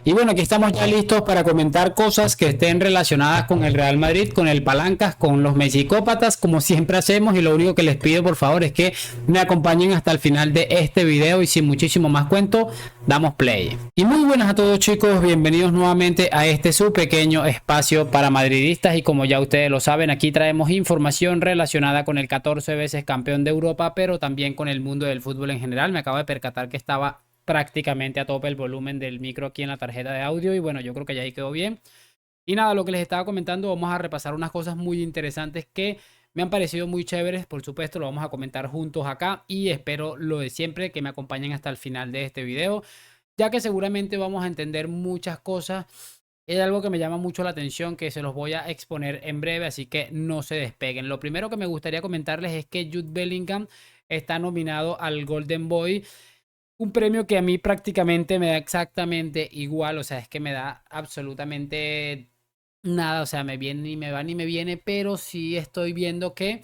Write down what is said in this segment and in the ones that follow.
Y bueno, aquí estamos ya listos para comentar cosas que estén relacionadas con el Real Madrid, con el Palancas, con los mexicópatas, como siempre hacemos. Y lo único que les pido, por favor, es que me acompañen hasta el final de este video. Y sin muchísimo más cuento, damos play. Y muy buenas a todos, chicos. Bienvenidos nuevamente a este su pequeño espacio para madridistas. Y como ya ustedes lo saben, aquí traemos información relacionada con el 14 veces campeón de Europa, pero también con el mundo del fútbol en general. Me acabo de percatar que estaba prácticamente a tope el volumen del micro aquí en la tarjeta de audio y bueno, yo creo que ya ahí quedó bien. Y nada, lo que les estaba comentando, vamos a repasar unas cosas muy interesantes que me han parecido muy chéveres. Por supuesto, lo vamos a comentar juntos acá y espero lo de siempre, que me acompañen hasta el final de este video, ya que seguramente vamos a entender muchas cosas. Es algo que me llama mucho la atención, que se los voy a exponer en breve, así que no se despeguen. Lo primero que me gustaría comentarles es que Jude Bellingham está nominado al Golden Boy, un premio que a mí prácticamente me da exactamente igual, o sea, es que me da absolutamente nada, o sea, me viene ni me va ni me viene, pero sí estoy viendo que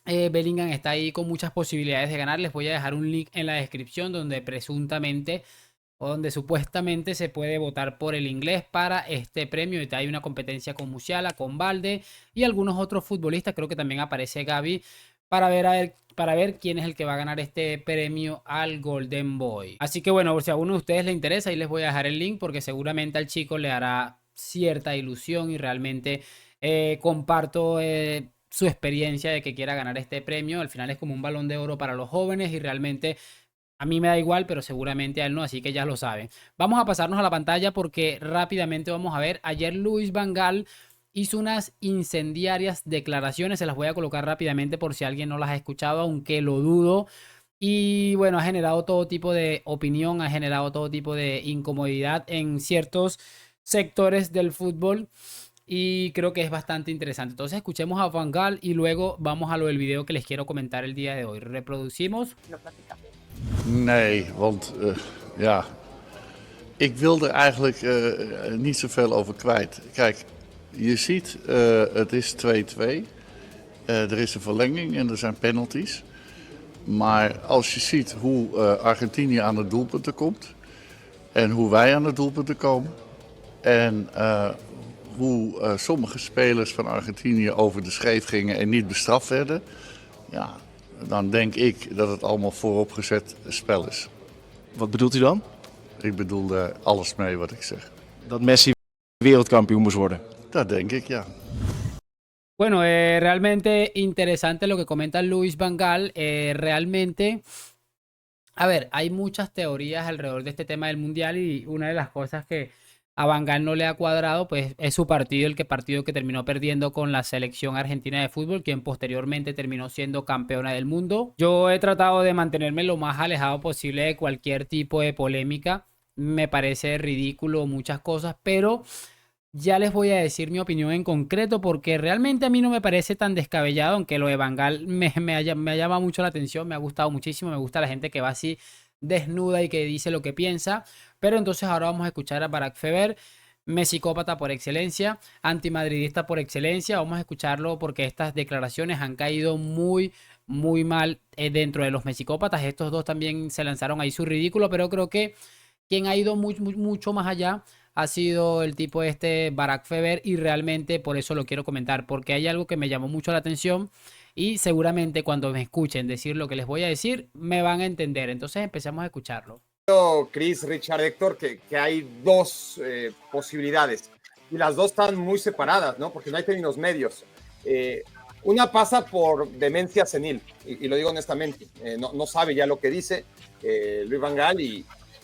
Bellingham está ahí con muchas posibilidades de ganar. Les voy a dejar un link en la descripción donde presuntamente o donde supuestamente se puede votar por el inglés para este premio. Y hay una competencia con Musiala, con Valde y algunos otros futbolistas. Creo que también aparece Gaby para ver quién es el que va a ganar este premio al Golden Boy. Así que bueno, si a uno de ustedes le interesa, ahí les voy a dejar el link porque seguramente al chico le hará cierta ilusión y realmente comparto su experiencia de que quiera ganar este premio. Al final es como un balón de oro para los jóvenes y realmente a mí me da igual, pero seguramente a él no, así que ya lo saben. Vamos a pasarnos a la pantalla porque rápidamente vamos a ver. Ayer Luis Van Gaal hizo unas incendiarias declaraciones, se las voy a colocar rápidamente por si alguien no las ha escuchado, aunque lo dudo. Y bueno, ha generado todo tipo de opinión, ha generado todo tipo de incomodidad en ciertos sectores del fútbol y creo que es bastante interesante. Entonces escuchemos a Van Gaal y luego vamos a lo del video que les quiero comentar el día de hoy. Reproducimos. Nee, want ja, ik wil er eigenlijk niet zoveel over kwijt. Kijk, je ziet, het is 2-2. Er is een verlenging en er zijn penalties. Maar als je ziet hoe Argentinië aan de doelpunten komt en hoe wij aan de doelpunten komen en hoe sommige spelers van Argentinië over de scheef gingen en niet bestraft werden, ja, dan denk ik dat het allemaal vooropgezet spel is. Wat bedoelt u dan? Ik bedoel alles mee wat ik zeg. Dat Messi wereldkampioen moest worden. Dat denk ik, ja. Bueno, realmente interesante lo que comenta Luis Van Gaal. Realmente, a ver, hay muchas teorías alrededor de este tema del mundial y una de las cosas que a Van Gaal no le ha cuadrado, pues es su partido, partido que terminó perdiendo con la selección argentina de fútbol, quien posteriormente terminó siendo campeona del mundo. Yo he tratado de mantenerme lo más alejado posible de cualquier tipo de polémica. Me parece ridículo muchas cosas, pero ya les voy a decir mi opinión en concreto porque realmente a mí no me parece tan descabellado, aunque lo de Van Gaal me ha llamado mucho la atención, me ha gustado muchísimo, me gusta la gente que va así desnuda y que dice lo que piensa. Pero entonces ahora vamos a escuchar a Barack Feber, mesicópata por excelencia, antimadridista por excelencia. Vamos a escucharlo porque estas declaraciones han caído muy mal dentro de los mesicópatas. Estos dos también se lanzaron ahí su ridículo, pero creo que quien ha ido mucho más allá ha sido el tipo este Barack Feber y realmente por eso lo quiero comentar, porque hay algo que me llamó mucho la atención y seguramente cuando me escuchen decir lo que les voy a decir me van a entender. Entonces empecemos a escucharlo. Chris, Richard, Héctor, que hay dos posibilidades y las dos están muy separadas, ¿no? Porque no hay términos medios. Una pasa por demencia senil, y lo digo honestamente, no sabe ya lo que dice Luis Van Gaal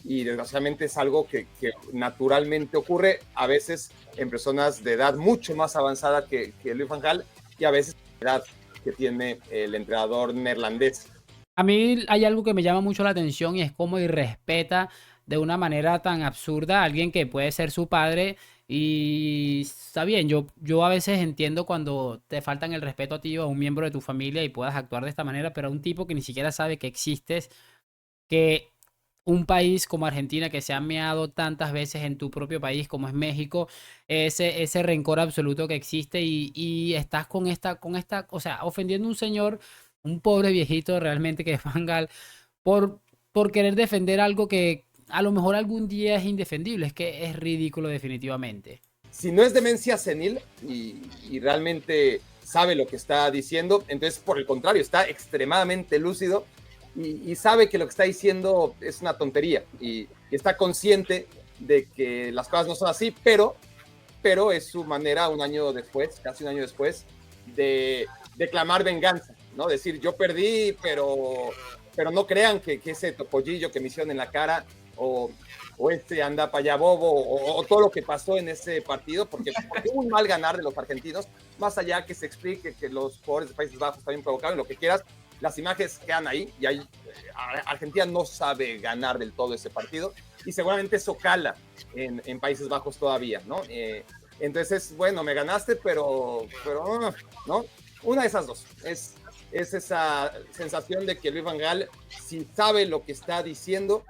y desgraciadamente es algo que naturalmente ocurre a veces en personas de edad mucho más avanzada que Luis Van Gaal y a veces la edad que tiene el entrenador neerlandés. A mí hay algo que me llama mucho la atención y es cómo irrespeta de una manera tan absurda a alguien que puede ser su padre. Y está bien, yo a veces entiendo cuando te faltan el respeto a ti o a un miembro de tu familia y puedas actuar de esta manera, pero a un tipo que ni siquiera sabe que existes, que un país como Argentina que se ha meado tantas veces en tu propio país como es México, ese rencor absoluto que existe y estás o sea, ofendiendo a un señor, un pobre viejito realmente que es Van Gaal, por, por querer defender algo que a lo mejor algún día es indefendible. Es que es ridículo definitivamente. Si no es demencia senil y realmente sabe lo que está diciendo, entonces por el contrario, está extremadamente lúcido y sabe que lo que está diciendo es una tontería y está consciente de que las cosas no son así, pero es su manera un año después, casi un año después, de clamar venganza, ¿no? Decir, yo perdí, pero no crean que ese topollillo que me hicieron en la cara o este anda para allá bobo o todo lo que pasó en ese partido, porque hubo un mal ganar de los argentinos, más allá que se explique que los jugadores de Países Bajos también provocaron lo que quieras, las imágenes quedan ahí y Argentina no sabe ganar del todo ese partido y seguramente eso cala en Países Bajos todavía, ¿no? Entonces, bueno, me ganaste, pero ¿no? Una de esas dos. Es esa sensación de que Luis Van Gaal, si sabe lo que está diciendo,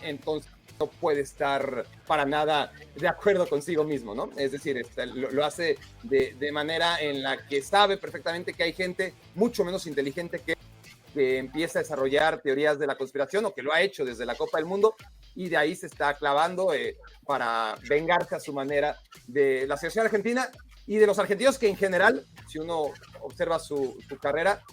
entonces no puede estar para nada de acuerdo consigo mismo, ¿no? Es decir, lo hace de manera en la que sabe perfectamente que hay gente mucho menos inteligente que empieza a desarrollar teorías de la conspiración o que lo ha hecho desde la Copa del Mundo y de ahí se está clavando para vengarse a su manera de la selección argentina y de los argentinos que en general, si uno observa su carrera,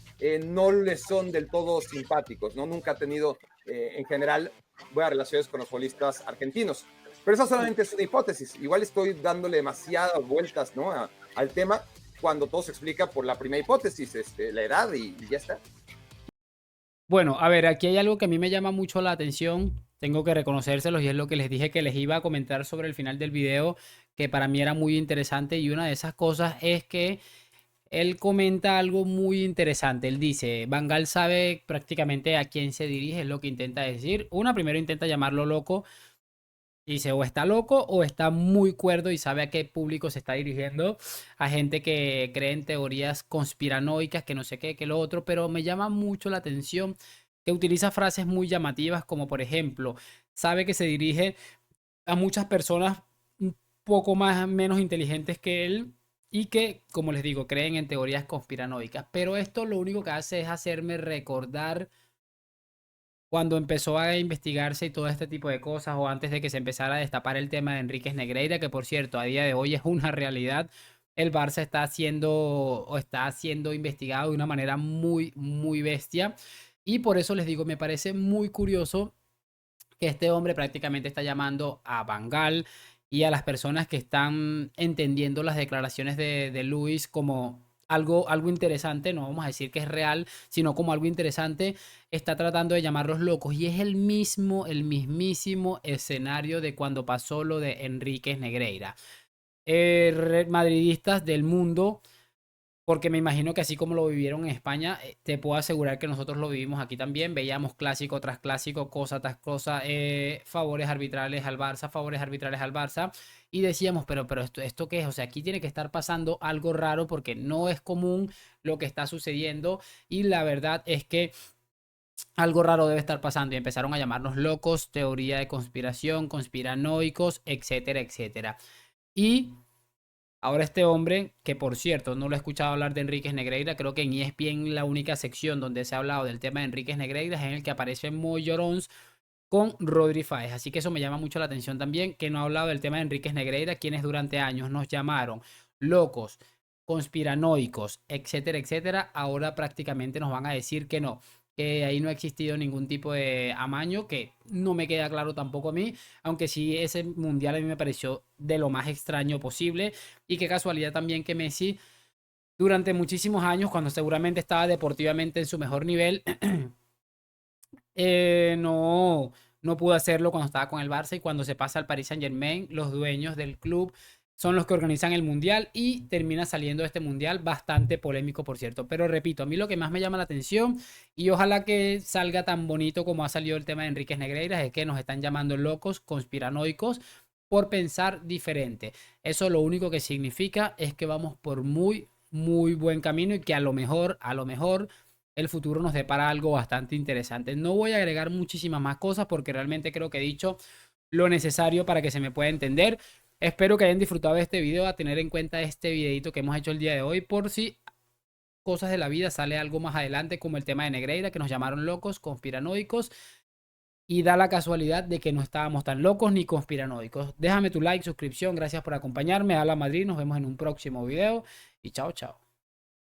no les son del todo simpáticos, ¿no? Nunca ha tenido en general buenas relaciones con los futbolistas argentinos. Pero esa solamente es una hipótesis. Igual estoy dándole demasiadas vueltas, ¿no? al tema cuando todo se explica por la primera hipótesis, la edad y ya está. Bueno, a ver, aquí hay algo que a mí me llama mucho la atención, tengo que reconocérselos y es lo que les dije que les iba a comentar sobre el final del video, que para mí era muy interesante y una de esas cosas es que él comenta algo muy interesante. Él dice, Van Gaal sabe prácticamente a quién se dirige, es lo que intenta decir. Primero intenta llamarlo loco. Dice, o está loco o está muy cuerdo y sabe a qué público se está dirigiendo, a gente que cree en teorías conspiranoicas, que no sé qué, que lo otro, pero me llama mucho la atención que utiliza frases muy llamativas como por ejemplo, sabe que se dirige a muchas personas un poco más menos inteligentes que él y que, como les digo, creen en teorías conspiranoicas, pero esto lo único que hace es hacerme recordar cuando empezó a investigarse y todo este tipo de cosas, o antes de que se empezara a destapar el tema de Enríquez Negreira, que por cierto, a día de hoy es una realidad, el Barça está siendo investigado de una manera muy, muy bestia. Y por eso les digo, me parece muy curioso que este hombre prácticamente está llamando a Van Gaal y a las personas que están entendiendo las declaraciones de Luis como algo interesante, no vamos a decir que es real, sino como algo interesante, está tratando de llamarlos locos y es el mismísimo escenario de cuando pasó lo de Enríquez Negreira. Madridistas del mundo, porque me imagino que así como lo vivieron en España, te puedo asegurar que nosotros lo vivimos aquí también. Veíamos clásico tras clásico, cosa tras cosa, favores arbitrales al Barça, favores arbitrales al Barça. Y decíamos, pero ¿esto qué es? O sea, aquí tiene que estar pasando algo raro porque no es común lo que está sucediendo. Y la verdad es que algo raro debe estar pasando. Y empezaron a llamarnos locos, teoría de conspiración, conspiranoicos, etcétera, etcétera. Y ahora este hombre, que por cierto no lo he escuchado hablar de Enríquez Negreira, creo que en ESPN la única sección donde se ha hablado del tema de Enríquez Negreira es en el que aparece Moy Llorons con Rodri Fáez. Así que eso me llama mucho la atención también, que no ha hablado del tema de Enríquez Negreira, quienes durante años nos llamaron locos, conspiranoicos, etcétera, etcétera. Ahora prácticamente nos van a decir que no, que ahí no ha existido ningún tipo de amaño, que no me queda claro tampoco a mí, aunque sí ese mundial a mí me pareció de lo más extraño posible y qué casualidad también que Messi durante muchísimos años, cuando seguramente estaba deportivamente en su mejor nivel, no pudo hacerlo cuando estaba con el Barça y cuando se pasa al Paris Saint-Germain, los dueños del club son los que organizan el mundial y termina saliendo este mundial bastante polémico, por cierto. Pero repito, a mí lo que más me llama la atención y ojalá que salga tan bonito como ha salido el tema de Enríquez Negreira es que nos están llamando locos, conspiranoicos por pensar diferente. Eso lo único que significa es que vamos por muy, muy buen camino y que a lo mejor el futuro nos depara algo bastante interesante. No voy a agregar muchísimas más cosas porque realmente creo que he dicho lo necesario para que se me pueda entender. Espero que hayan disfrutado de este video, a tener en cuenta este videito que hemos hecho el día de hoy por si cosas de la vida sale algo más adelante como el tema de Negreira que nos llamaron locos, conspiranoicos y da la casualidad de que no estábamos tan locos ni conspiranoicos. Déjame tu like, suscripción, gracias por acompañarme. Ala Madrid, nos vemos en un próximo video y chao, chao.